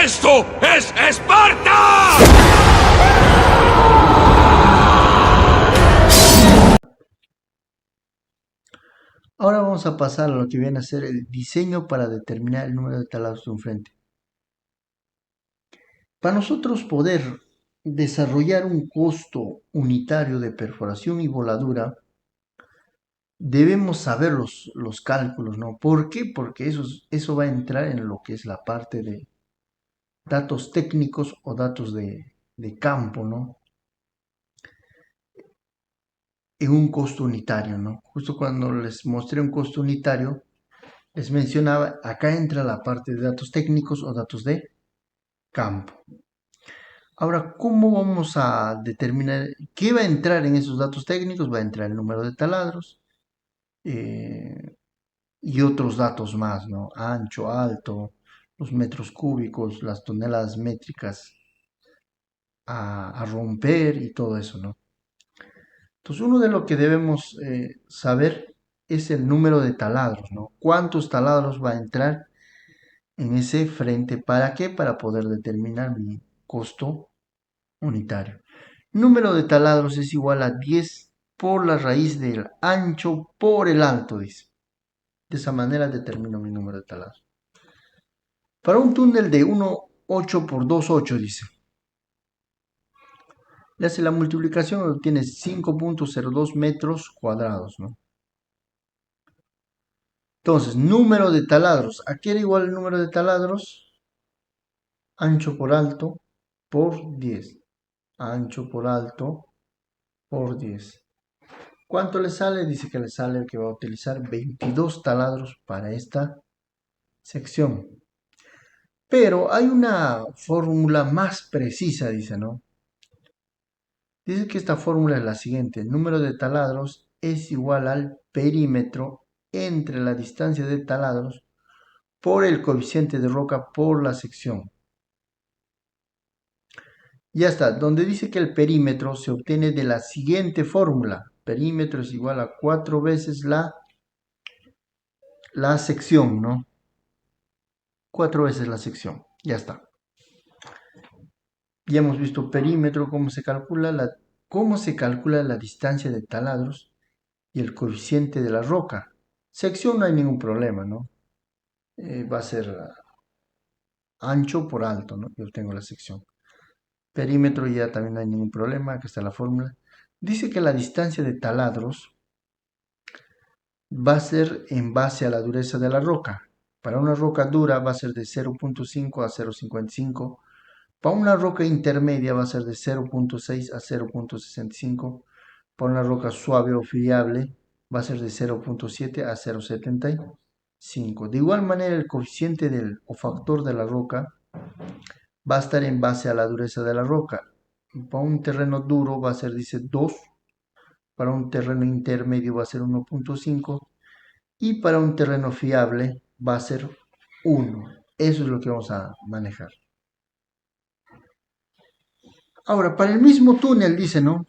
¡Esto es Esparta! Ahora vamos a pasar a lo que viene a ser el diseño para determinar el número de taladros de un frente. Para nosotros poder desarrollar un costo unitario de perforación y voladura, debemos saber los cálculos, ¿no? ¿Por qué? Porque eso va a entrar en lo que es la parte de datos técnicos o datos de campo, ¿no? En un costo unitario, ¿no? Justo cuando les mostré un costo unitario, les mencionaba, acá entra la parte de datos técnicos o datos de campo. Ahora, ¿cómo vamos a determinar qué va a entrar en esos datos técnicos? Va a entrar el número de taladros eh, y otros datos más, ¿no? Ancho, alto, los metros cúbicos, las toneladas métricas a romper y todo eso, ¿no? Entonces, uno de lo que debemos saber es el número de taladros, ¿no? ¿Cuántos taladros va a entrar en ese frente? ¿Para qué? Para poder determinar mi costo unitario. Número de taladros es igual a 10 por la raíz del ancho por el alto, dice. De esa manera determino mi número de taladros. Para un túnel de 1,8 por 2,8, dice. Le hace la multiplicación, obtiene 5,02 metros cuadrados, ¿no? Entonces, número de taladros. ¿A qué era igual el número de taladros? Ancho por alto por 10. Ancho por alto por 10. ¿Cuánto le sale? Dice que le sale que va a utilizar 22 taladros para esta sección. Pero hay una fórmula más precisa, dice, ¿no? Dice que esta fórmula es la siguiente. El número de taladros es igual al perímetro entre la distancia de taladros por el coeficiente de roca por la sección. Ya está, donde dice que el perímetro se obtiene de la siguiente fórmula. Perímetro es igual a 4 veces la sección, ¿no? 4 veces la sección. Ya está. Ya hemos visto perímetro, cómo se calcula la distancia de taladros y el coeficiente de la roca. Sección no hay ningún problema, ¿no? Va a ser ancho por alto, ¿no? Yo tengo la sección. Perímetro ya también no hay ningún problema, aquí está la fórmula. Dice que la distancia de taladros va a ser en base a la dureza de la roca. Para una roca dura va a ser de 0,5 a 0,55. Para una roca intermedia va a ser de 0,6 a 0,65. Para una roca suave o friable va a ser de 0,7 a 0,75. De igual manera, el coeficiente del o factor de la roca va a estar en base a la dureza de la roca. Para un terreno duro va a ser, dice, 2. Para un terreno intermedio va a ser 1,5. Y para un terreno fiable va a ser 1. Eso es lo que vamos a manejar. Ahora, para el mismo túnel, dice, ¿no?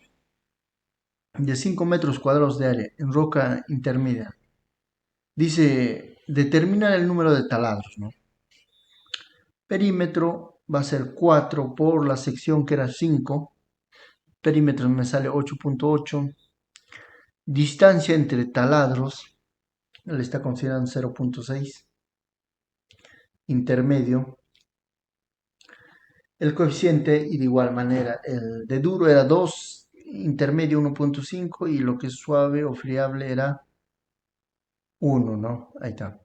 De 5 metros cuadrados de área en roca intermedia. Dice, determinar el número de taladros, ¿no? Perímetro va a ser 4 por la sección que era 5. Perímetro me sale 8,8. Distancia entre taladros, le está considerando 0,6. Intermedio. El coeficiente, y de igual manera, el de duro era 2, intermedio 1,5 y lo que es suave o friable era 1, ¿no? Ahí está.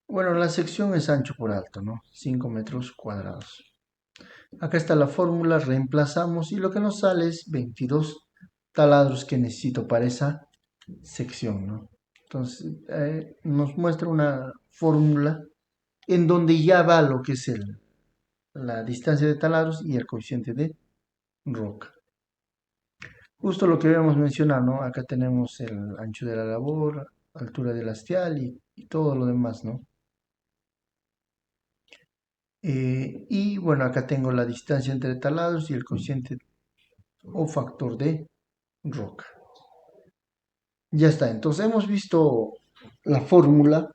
Bueno, la sección es ancho por alto, ¿no? 5 metros cuadrados. Acá está la fórmula, reemplazamos y lo que nos sale es 22 taladros que necesito para esa sección, ¿no? Entonces, nos muestra una fórmula en donde ya va lo que es la distancia de taladros y el coeficiente de roca. Justo lo que habíamos mencionado, ¿no? Acá tenemos el ancho de la labor, altura del hastial y todo lo demás, ¿no? Y bueno, acá tengo la distancia entre taladros y el coeficiente o factor de roca. Ya está, entonces hemos visto la fórmula.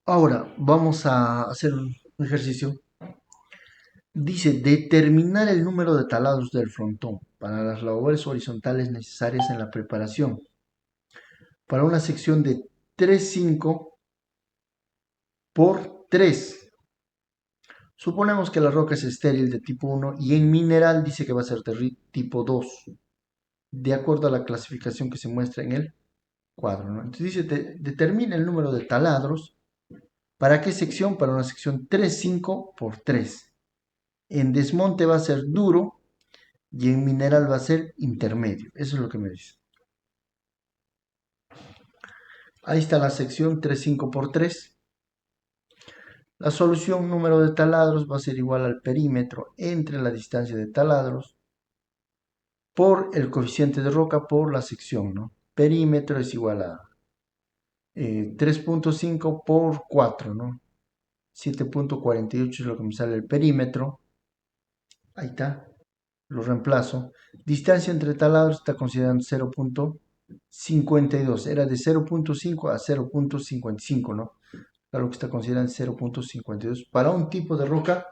Ahora vamos a hacer un ejercicio. Dice, determinar el número de taladros del frontón para las labores horizontales necesarias en la preparación. Para una sección de 3,5 por 3. Suponemos que la roca es estéril de tipo 1 y en mineral dice que va a ser de tipo 2, de acuerdo a la clasificación que se muestra en el cuadro, ¿no? Entonces dice, determina el número de taladros. ¿Para qué sección? Para una sección 3,5 por 3. En desmonte va a ser duro y en mineral va a ser intermedio. Eso es lo que me dice. Ahí está la sección 3,5 por 3. La solución número de taladros va a ser igual al perímetro entre la distancia de taladros por el coeficiente de roca por la sección, ¿no? Perímetro es igual a 3,5 por 4, ¿no? 7,48 es lo que me sale el perímetro. Ahí está, lo reemplazo. Distancia entre taladros está considerando 0,52. Era de 0,5 a 0,55, ¿no? Claro que está considerando 0,52 para un tipo de roca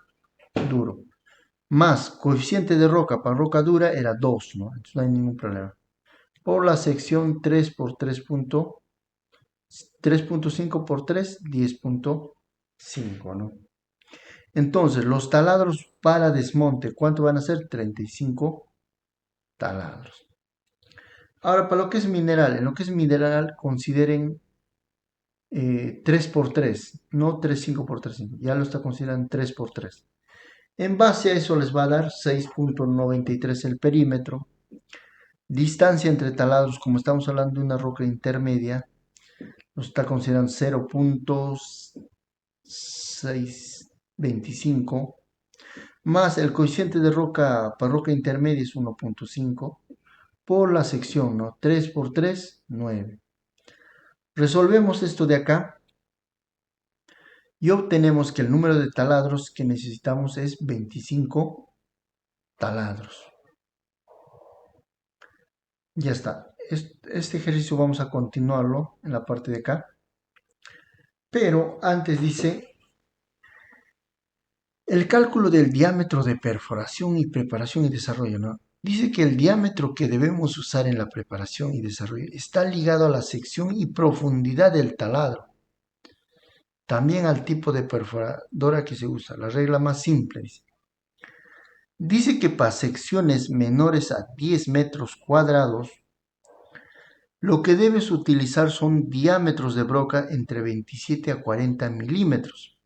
duro. Más coeficiente de roca para roca dura era 2, ¿no? Entonces no hay ningún problema. Por la sección 3 por 3,5 por 3, 10,5, ¿no? Entonces, los taladros para desmonte, ¿cuánto van a ser? 35 taladros. Ahora, para lo que es mineral, en lo que es mineral, consideren 3 por 3, no 3,5 por 3,5, ya lo está considerando 3 por 3. En base a eso les va a dar 6,93 el perímetro. Distancia entre taladros, como estamos hablando de una roca intermedia, nos está considerando 0,625, más el coeficiente de roca para roca intermedia es 1,5 por la sección, ¿no? 3 por 3, 9. Resolvemos esto de acá y obtenemos que el número de taladros que necesitamos es 25 taladros. Ya está. Este ejercicio vamos a continuarlo en la parte de acá. Pero antes dice el cálculo del diámetro de perforación y preparación y desarrollo, ¿no? Dice que el diámetro que debemos usar en la preparación y desarrollo está ligado a la sección y profundidad del taladro. También al tipo de perforadora que se usa. La regla más simple dice. Dice que para secciones menores a 10 metros cuadrados, lo que debes utilizar son diámetros de broca entre 27 a 40 milímetros.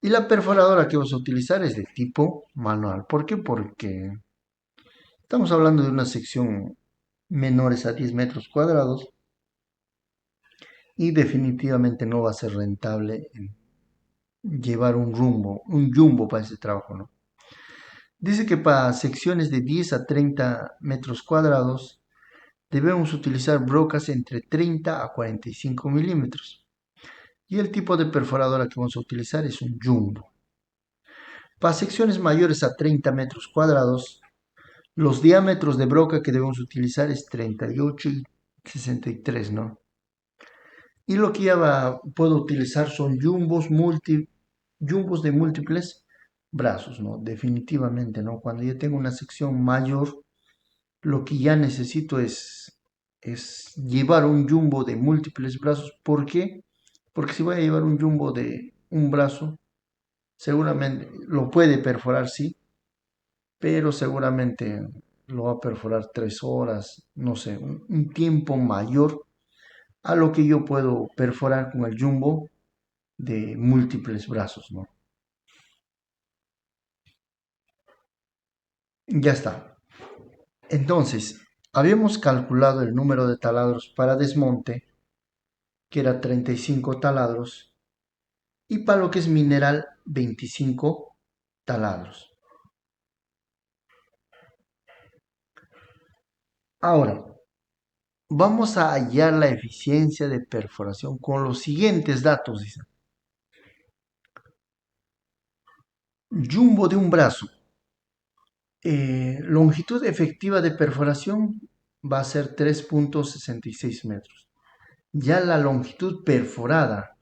Y la perforadora que vas a utilizar es de tipo manual. ¿Por qué? Porque estamos hablando de una sección menores a 10 metros cuadrados y definitivamente no va a ser rentable llevar un jumbo para ese trabajo, ¿no? Dice que para secciones de 10 a 30 metros cuadrados debemos utilizar brocas entre 30 a 45 milímetros. Y el tipo de perforadora que vamos a utilizar es un jumbo. Para secciones mayores a 30 metros cuadrados, los diámetros de broca que debemos utilizar es 38 y 63, ¿no? Y lo que ya puedo utilizar son jumbos de múltiples brazos, ¿no? Definitivamente, ¿no? Cuando yo tengo una sección mayor, lo que ya necesito es llevar un jumbo de múltiples brazos. ¿Por qué? Porque si voy a llevar un jumbo de un brazo, seguramente lo puede perforar, sí, pero seguramente lo va a perforar 3 horas, no sé, un tiempo mayor a lo que yo puedo perforar con el jumbo de múltiples brazos, ¿no? Ya está. Entonces, habíamos calculado el número de taladros para desmonte, que era 35 taladros, y para lo que es mineral, 25 taladros. Ahora, vamos a hallar la eficiencia de perforación con los siguientes datos, dice. Jumbo de un brazo. Longitud efectiva de perforación va a ser 3,66 metros. Ya la longitud perforada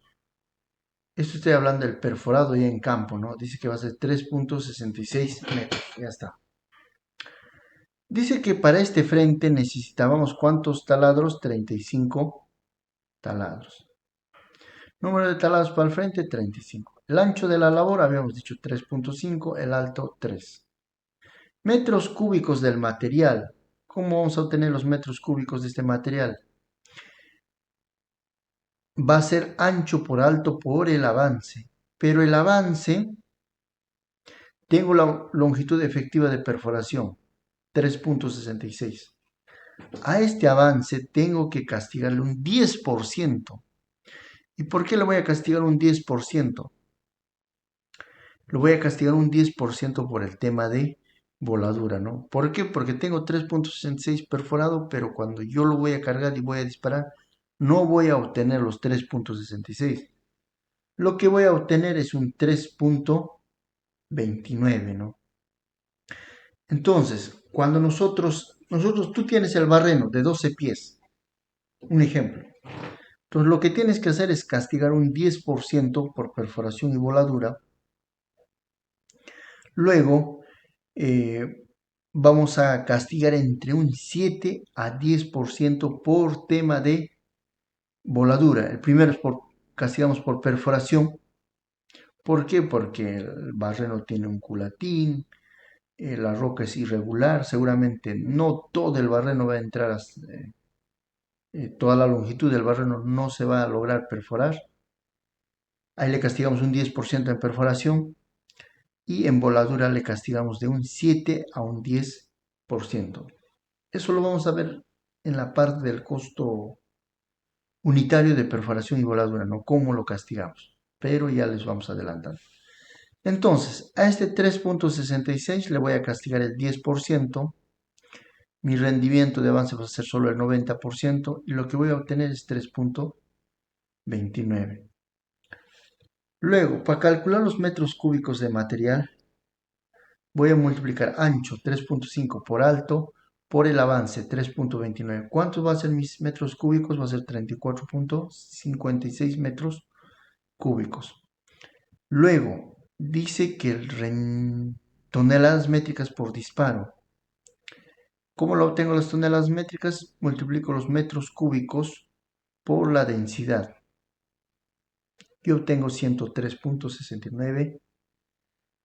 Esto estoy hablando del perforado ya en campo, ¿no? Dice que va a ser 3.66 metros, ya está. Dice que para este frente necesitábamos ¿cuántos taladros? 35 taladros. Número de taladros para el frente, 35. El ancho de la labor, habíamos dicho 3.5, el alto 3. Metros cúbicos del material. ¿Cómo vamos a obtener los metros cúbicos de este material? Va a ser ancho por alto por el avance. Pero el avance, tengo la longitud efectiva de perforación, 3.66. A este avance tengo que castigarle un 10%. ¿Y por qué le voy a castigar un 10%? Lo voy a castigar un 10% por el tema de voladura, ¿no? ¿Por qué? Porque tengo 3.66 perforado, pero cuando yo lo voy a cargar y voy a disparar, no voy a obtener los 3.66. Lo que voy a obtener es un 3.29, ¿no? Entonces, cuando tú tienes el barreno de 12 pies, un ejemplo. Entonces, lo que tienes que hacer es castigar un 10% por perforación y voladura. Luego, vamos a castigar entre un 7 a 10% por tema de voladura. El primero es castigamos por perforación. ¿Por qué? Porque el barreno tiene un culatín, la roca es irregular, seguramente no todo el barreno va a entrar, toda la longitud del barreno no se va a lograr perforar. Ahí le castigamos un 10% en perforación y en voladura le castigamos de un 7 a un 10%. Eso lo vamos a ver en la parte del costo unitario de perforación y voladura, ¿no? Cómo lo castigamos, pero ya les vamos a adelantar. Entonces, a este 3.66 le voy a castigar el 10%, mi rendimiento de avance va a ser solo el 90% y lo que voy a obtener es 3.29. Luego, para calcular los metros cúbicos de material, voy a multiplicar ancho 3.5 por alto por el avance 3.29. ¿Cuántos va a ser mis metros cúbicos? Va a ser 34.56 metros cúbicos. Luego, dice que toneladas métricas por disparo. ¿Cómo lo obtengo las toneladas métricas? Multiplico los metros cúbicos por la densidad. Yo obtengo 103.69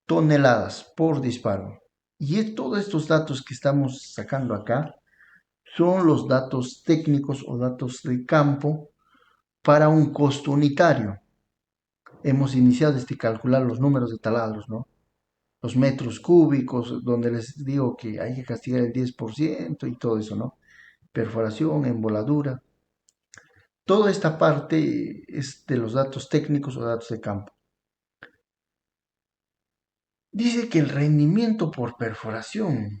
toneladas por disparo. Y todos estos datos que estamos sacando acá son los datos técnicos o datos de campo para un costo unitario. Hemos iniciado calcular los números de taladros, ¿no? Los metros cúbicos, donde les digo que hay que castigar el 10% y todo eso, ¿no? Perforación, emboladura. Toda esta parte es de los datos técnicos o datos de campo. Dice que el rendimiento por perforación,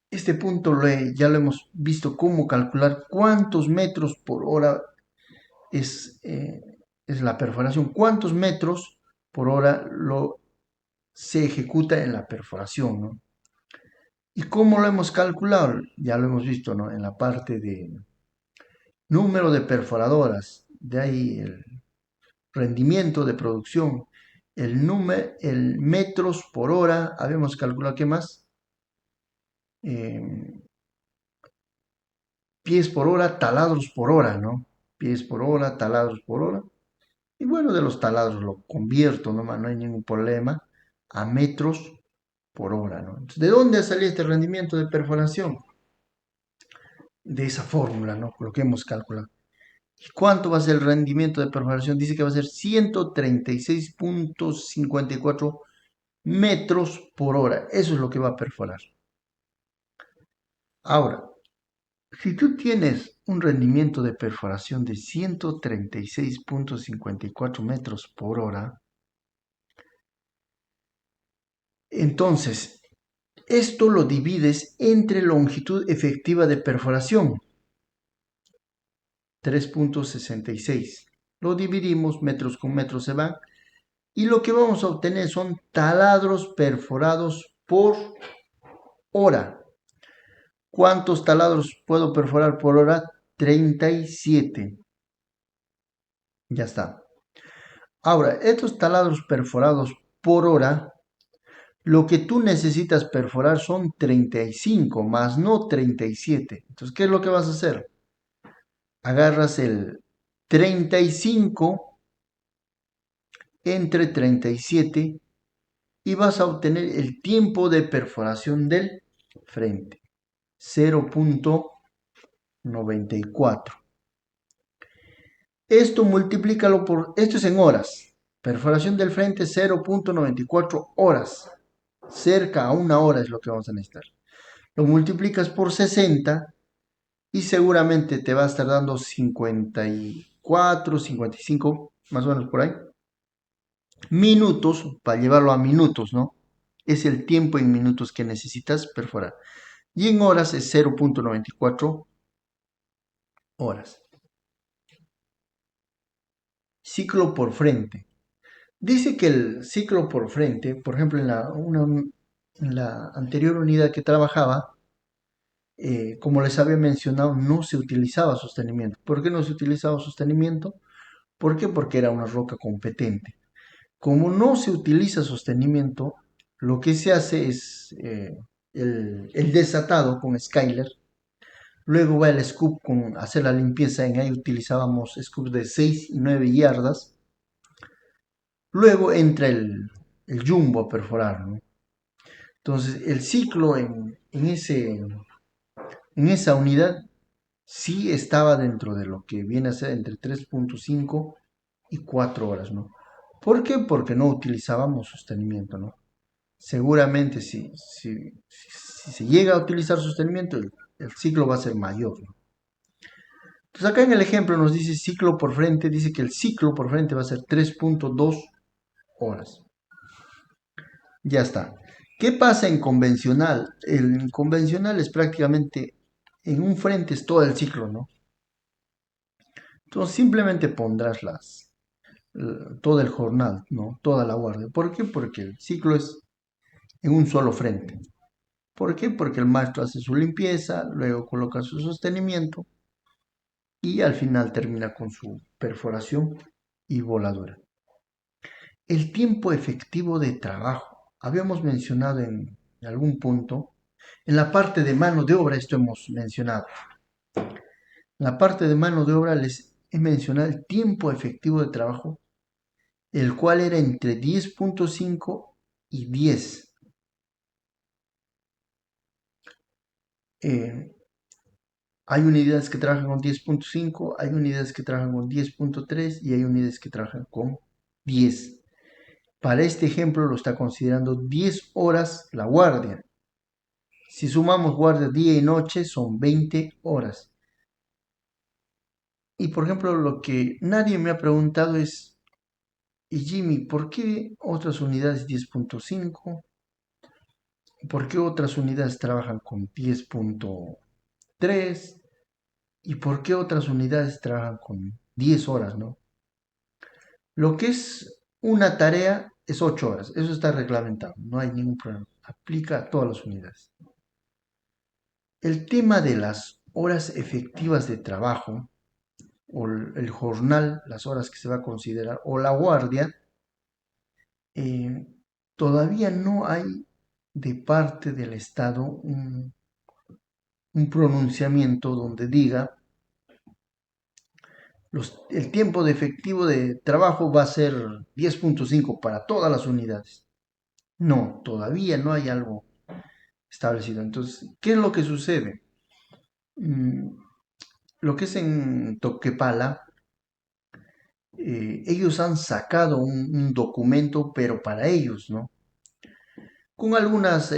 este punto ya lo hemos visto cómo calcular cuántos metros por hora es la perforación, cuántos metros por hora se ejecuta en la perforación, ¿no? ¿Y cómo lo hemos calculado? Ya lo hemos visto, ¿no? En la parte de número de perforadoras, de ahí el rendimiento de producción, el metros por hora, habíamos calculado, ¿qué más? Eh, pies por hora, taladros por hora, ¿no? Pies por hora, taladros por hora. Y bueno, de los taladros lo convierto, no hay ningún problema, a metros por hora, ¿no? Entonces, ¿de dónde salió este rendimiento de perforación? De esa fórmula, ¿no? Lo que hemos calculado. ¿Y cuánto va a ser el rendimiento de perforación? Dice que va a ser 136.54 metros por hora. Eso es lo que va a perforar. Ahora, si tú tienes un rendimiento de perforación de 136.54 metros por hora, entonces esto lo divides entre longitud efectiva de perforación, 3.66. Lo dividimos, metros con metros se van, y lo que vamos a obtener son taladros perforados por hora. ¿Cuántos taladros puedo perforar por hora? 37. Ya está. Ahora, estos taladros perforados por hora, lo que tú necesitas perforar son 35, más no 37. Entonces, ¿qué es lo que vas a hacer? Agarras el 35 entre 37 y vas a obtener el tiempo de perforación del frente, 0.94. Esto es en horas. Perforación del frente 0.94 horas. Cerca a una hora es lo que vamos a necesitar. Lo multiplicas por 60 y seguramente te va a estar dando 54, 55, más o menos por ahí, minutos, para llevarlo a minutos, ¿no? Es el tiempo en minutos que necesitas perforar. Y en horas es 0.94 horas. Ciclo por frente. Dice que el ciclo por frente, por ejemplo, en la anterior unidad que trabajaba, como les había mencionado, no se utilizaba sostenimiento. ¿Por qué no se utilizaba sostenimiento? ¿Por qué? Porque era una roca competente. Como no se utiliza sostenimiento, lo que se hace es el desatado con Skyler. Luego va el scoop con hacer la limpieza. En ahí utilizábamos scoops de 6 y 9 yardas. Luego entra el jumbo a perforar, ¿no? Entonces, el ciclo en esa unidad sí estaba dentro de lo que viene a ser entre 3.5 y 4 horas, ¿no? ¿Por qué? Porque no utilizábamos sostenimiento, ¿no? Seguramente si se llega a utilizar sostenimiento, el ciclo va a ser mayor, ¿no? Entonces acá en el ejemplo nos dice ciclo por frente, dice que el ciclo por frente va a ser 3.2 horas. Ya está. ¿Qué pasa en convencional? El convencional es prácticamente en un frente es todo el ciclo, ¿no? Entonces simplemente pondrás todo el jornal, ¿no? Toda la guardia. ¿Por qué? Porque el ciclo es en un solo frente. ¿Por qué? Porque el maestro hace su limpieza, luego coloca su sostenimiento y al final termina con su perforación y voladura. El tiempo efectivo de trabajo. Habíamos mencionado en algún punto, en la parte de mano de obra, esto hemos mencionado. En la parte de mano de obra les he mencionado el tiempo efectivo de trabajo, el cual era entre 10.5 y 10. Eh, Hay unidades que trabajan con 10.5, hay unidades que trabajan con 10.3 y hay unidades que trabajan con 10. Para este ejemplo lo está considerando 10 horas la guardia. Si sumamos guardia día y noche son 20 horas. Y por ejemplo lo que nadie me ha preguntado es, y Jimmy, ¿por qué otras unidades 10.5? ¿Por qué otras unidades trabajan con 10.3? ¿Y por qué otras unidades trabajan con 10 horas, no? Lo que es una tarea es 8 horas, eso está reglamentado, no hay ningún problema, aplica a todas las unidades. El tema de las horas efectivas de trabajo, o el jornal, las horas que se va a considerar, o la guardia, eh, todavía no hay de parte del Estado un pronunciamiento donde diga el tiempo de efectivo de trabajo va a ser 10.5 para todas las unidades. No, todavía no hay algo establecido. Entonces, ¿qué es lo que sucede? Mm, lo que es en Toquepala, ellos han sacado un documento, pero para ellos, ¿no? Con algunas,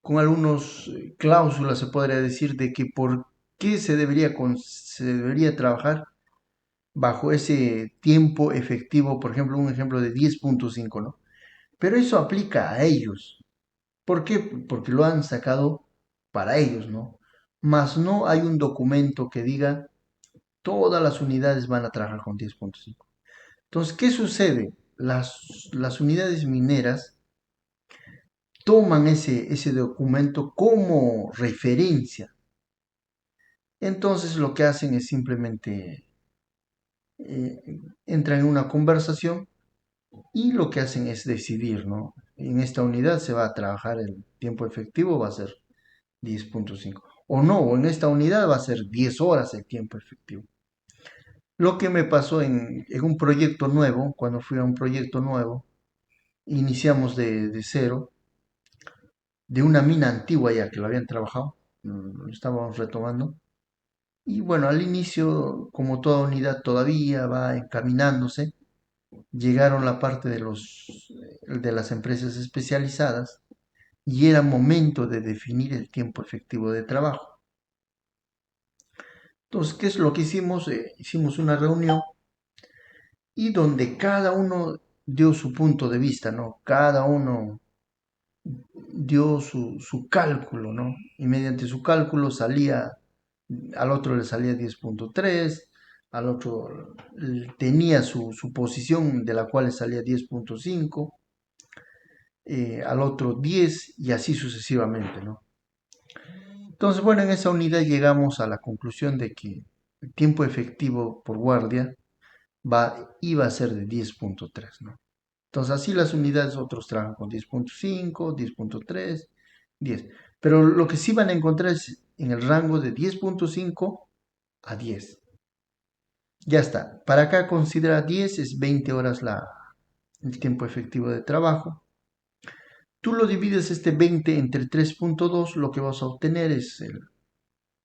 con algunos cláusulas se podría decir de que por qué se debería trabajar bajo ese tiempo efectivo, por ejemplo, un ejemplo de 10.5, ¿no? Pero eso aplica a ellos. ¿Por qué? Porque lo han sacado para ellos, ¿no? Mas no hay un documento que diga todas las unidades van a trabajar con 10.5. Entonces, ¿qué sucede? Las unidades mineras toman ese documento como referencia. Entonces lo que hacen es simplemente entran en una conversación y lo que hacen es decidir, ¿no? En esta unidad se va a trabajar el tiempo efectivo, va a ser 10.5. O no, o en esta unidad va a ser 10 horas el tiempo efectivo. Lo que me pasó en un proyecto nuevo, cuando fui a un proyecto nuevo, iniciamos de cero, de una mina antigua ya que lo habían trabajado, lo estábamos retomando. Y bueno, al inicio, como toda unidad todavía va encaminándose, llegaron la parte de las empresas especializadas y era momento de definir el tiempo efectivo de trabajo. Entonces, ¿qué es lo que hicimos? Hicimos una reunión y donde cada uno dio su punto de vista, ¿no? Cada uno dio su cálculo, ¿no? Y mediante su cálculo salía, al otro le salía 10.3, al otro tenía su posición de la cual le salía 10.5, al otro 10 y así sucesivamente, ¿no? Entonces, bueno, en esa unidad llegamos a la conclusión de que el tiempo efectivo por guardia iba a ser de 10.3, ¿no? Entonces, así las unidades otros trabajan con 10.5, 10.3, 10. Pero lo que sí van a encontrar es en el rango de 10.5 a 10. Ya está. Para acá considera 10 es 20 horas el tiempo efectivo de trabajo. Tú lo divides este 20 entre 3.2, lo que vas a obtener es el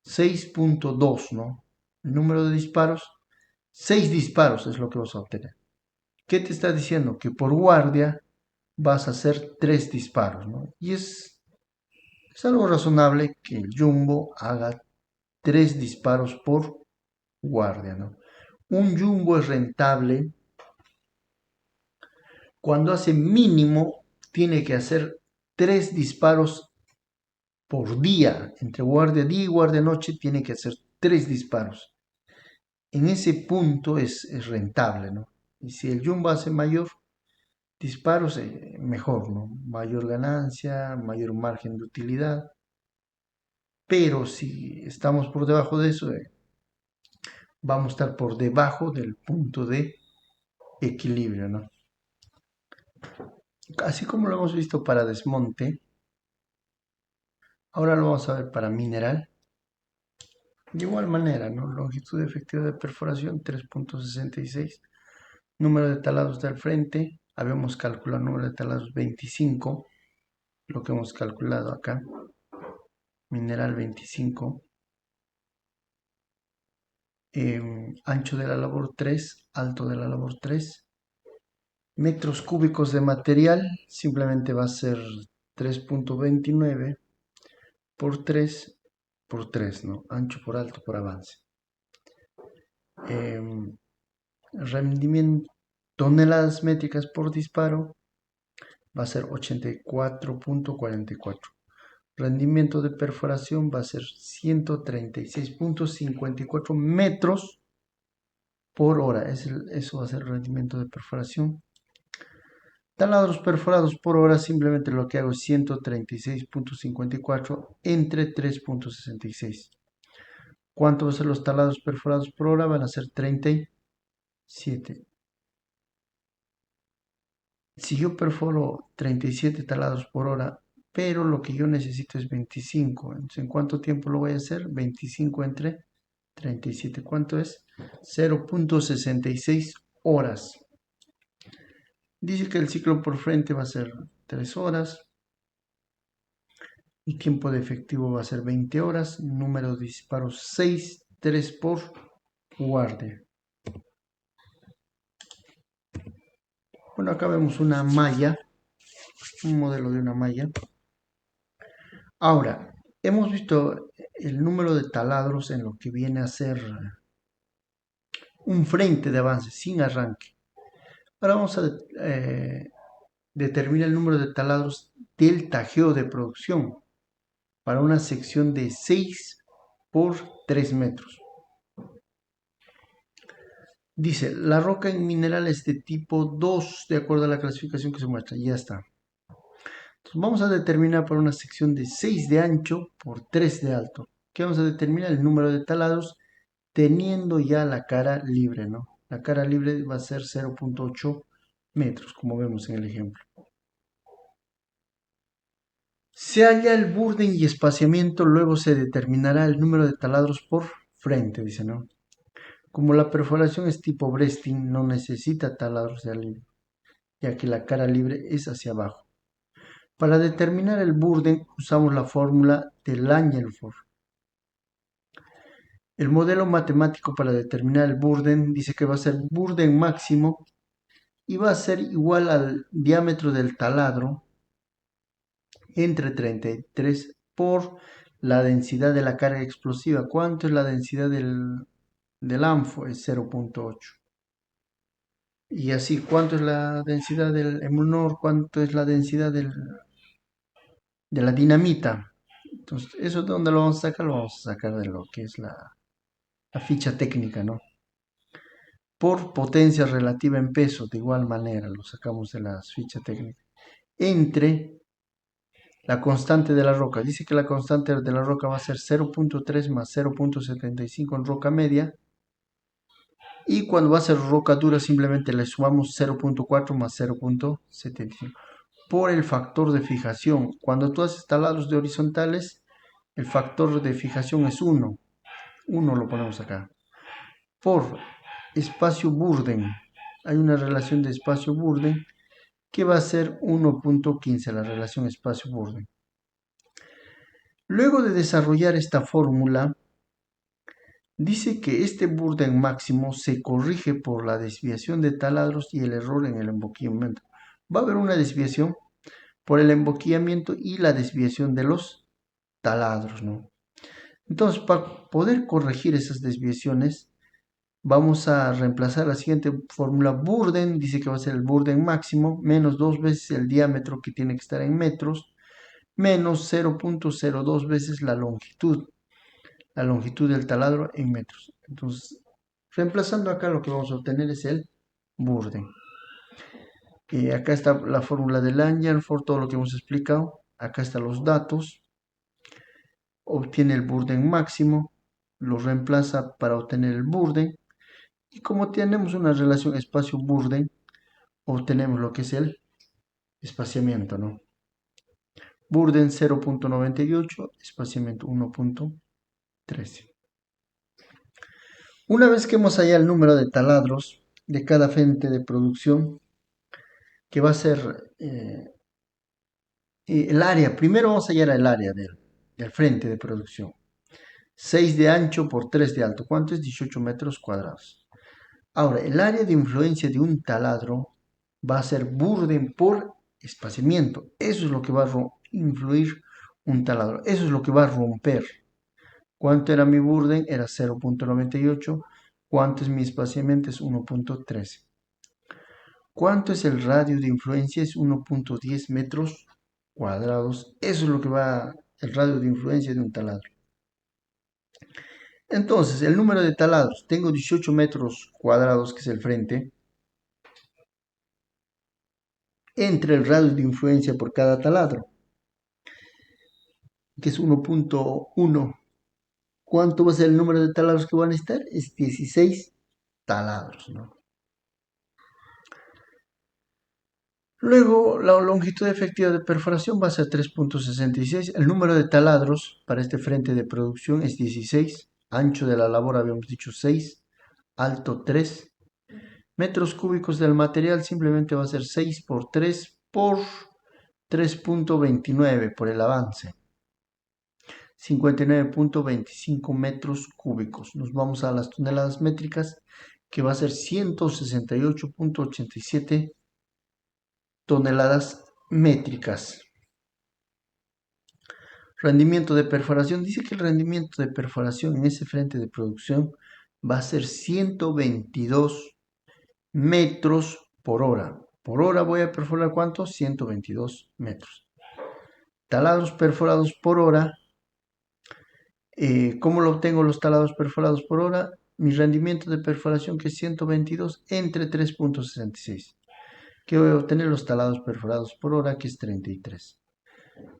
6.2, ¿no? El número de disparos, 6 disparos es lo que vas a obtener. ¿Qué te está diciendo? Que por guardia vas a hacer 3 disparos, ¿no? Y es algo razonable que el Jumbo haga 3 disparos por guardia, ¿no? Un Jumbo es rentable cuando hace mínimo, tiene que hacer 3 disparos por día. Entre guardia día y guardia noche tiene que hacer 3 disparos. En ese punto es rentable, ¿no? Y si el Jumbo hace mayor disparos, mejor, ¿no? Mayor ganancia, mayor margen de utilidad. Pero si estamos por debajo de eso, vamos a estar por debajo del punto de equilibrio, ¿no? Así como lo hemos visto para desmonte, ahora lo vamos a ver para mineral. De igual manera, ¿no? Longitud efectiva de perforación 3.66. Número de talados del frente. Habíamos calculado el número de talados 25. Lo que hemos calculado acá. Mineral 25. Ancho de la labor 3. Alto de la labor 3. Metros cúbicos de material. Simplemente va a ser 3.29 por 3 por 3, ¿no? Ancho por alto por avance. Rendimiento toneladas métricas por disparo va a ser 84.44. Rendimiento de perforación va a ser 136.54 metros por hora. Eso va a ser el rendimiento de perforación. Taladros perforados por hora, simplemente lo que hago es 136.54 entre 3.66. ¿Cuánto van a ser los taladros perforados por hora? Van a ser 37. Si yo perforo 37 taladros por hora, pero lo que yo necesito es 25, entonces ¿en cuánto tiempo lo voy a hacer? 25 entre 37, ¿cuánto es? 0.66 horas. Dice que el ciclo por frente va a ser 3 horas. El tiempo de efectivo va a ser 20 horas. Número de disparos 6, 3 por guardia. Bueno, acá vemos una malla, un modelo de una malla. Ahora, hemos visto el número de taladros en lo que viene a ser un frente de avance sin arranque. Ahora vamos a determinar el número de taladros del tajeo de producción para una sección de 6 por 3 metros. Dice, la roca en mineral es de tipo 2, de acuerdo a la clasificación que se muestra. Ya está. Entonces vamos a determinar para una sección de 6 de ancho por 3 de alto. ¿Qué vamos a determinar? El número de taladros teniendo ya la cara libre, ¿no? La cara libre va a ser 0.8 metros, como vemos en el ejemplo. Se halla el burden y espaciamiento, luego se determinará el número de taladros por frente, dice, ¿no? Como la perforación es tipo breasting, no necesita taladros de alivio, ya que la cara libre es hacia abajo. Para determinar el burden usamos la fórmula de Langenford. El modelo matemático para determinar el burden dice que va a ser burden máximo y va a ser igual al diámetro del taladro entre 33 por la densidad de la carga explosiva. ¿Cuánto es la densidad del ANFO? Es 0.8. Y así, ¿cuánto es la densidad del emunor? ¿Cuánto es la densidad de la dinamita? Entonces, ¿eso de dónde lo vamos a sacar? Lo vamos a sacar de lo que es la ficha técnica, ¿no? Por potencia relativa en peso, de igual manera, lo sacamos de las fichas técnicas. Entre la constante de la roca. Dice que la constante de la roca va a ser 0.3 más 0.75 en roca media. Y cuando va a ser roca dura, simplemente le sumamos 0.4 más 0.75 por el factor de fijación. Cuando tú haces taladros de horizontales, el factor de fijación es 1. 1 lo ponemos acá. Por espacio Burden. Hay una relación de espacio Burden que va a ser 1.15, la relación espacio Burden. Luego de desarrollar esta fórmula, dice que este Burden máximo se corrige por la desviación de taladros y el error en el emboquillamiento. Va a haber una desviación por el emboquillamiento y la desviación de los taladros, ¿no? Entonces, para poder corregir esas desviaciones, vamos a reemplazar la siguiente fórmula. Burden, dice que va a ser el Burden máximo, menos 2 veces el diámetro que tiene que estar en metros, menos 0.02 veces la longitud del taladro en metros. Entonces, reemplazando acá lo que vamos a obtener es el Burden. Acá está la fórmula de Langenford, todo lo que hemos explicado. Acá están los datos. Obtiene el Burden máximo, lo reemplaza para obtener el Burden. Y como tenemos una relación espacio-Burden, obtenemos lo que es el espaciamiento, ¿no? Burden 0.98, espaciamiento 1.13. Una vez que hemos hallado el número de taladros de cada frente de producción, que va a ser el área, primero vamos a hallar el área del frente de producción. 6 de ancho por 3 de alto, ¿cuánto es? 18 metros cuadrados. Ahora, el área de influencia de un taladro va a ser Burden por espaciamiento. Eso es lo que va a influir un taladro. Eso es lo que va a romper. ¿Cuánto era mi Burden? Era 0.98. ¿Cuánto es mi espaciamiento? Es 1.13. ¿Cuánto es el radio de influencia? Es 1.10 metros cuadrados. Eso es lo que va el radio de influencia de un taladro. Entonces, el número de taladros. Tengo 18 metros cuadrados, que es el frente, entre el radio de influencia por cada taladro, que es 1.1. ¿Cuánto va a ser el número de taladros que van a estar? Es 16 taladros, ¿no? Luego, la longitud efectiva de perforación va a ser 3.66. El número de taladros para este frente de producción es 16. Ancho de la labor habíamos dicho 6. Alto 3. Metros cúbicos del material simplemente va a ser 6 por 3 por 3.29 por el avance. 59.25 metros cúbicos. Nos vamos a las toneladas métricas, que va a ser 168.87 toneladas métricas. Rendimiento de perforación. Dice que el rendimiento de perforación en ese frente de producción va a ser 122 metros por hora. Por hora voy a perforar ¿cuánto? 122 metros. Taladros perforados por hora. ¿Cómo lo obtengo los taladros perforados por hora? Mi rendimiento de perforación, que es 122 entre 3.66. Que voy a obtener los taladros perforados por hora, que es 33.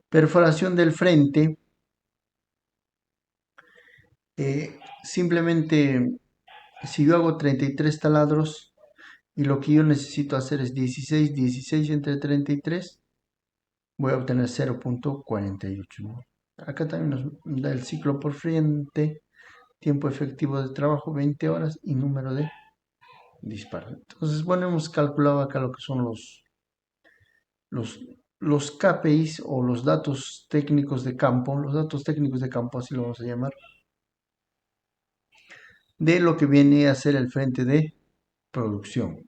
Perforación del frente. Simplemente Si yo hago 33 taladros y lo que yo necesito hacer es 16, 16 entre 33, voy a obtener 0,48, ¿no? Acá también nos da el ciclo por frente, tiempo efectivo de trabajo 20 horas y número de disparos. Entonces, bueno, hemos calculado acá lo que son los, los KPIs o los datos técnicos de campo, los datos técnicos de campo, así lo vamos a llamar, de lo que viene a ser el frente de producción.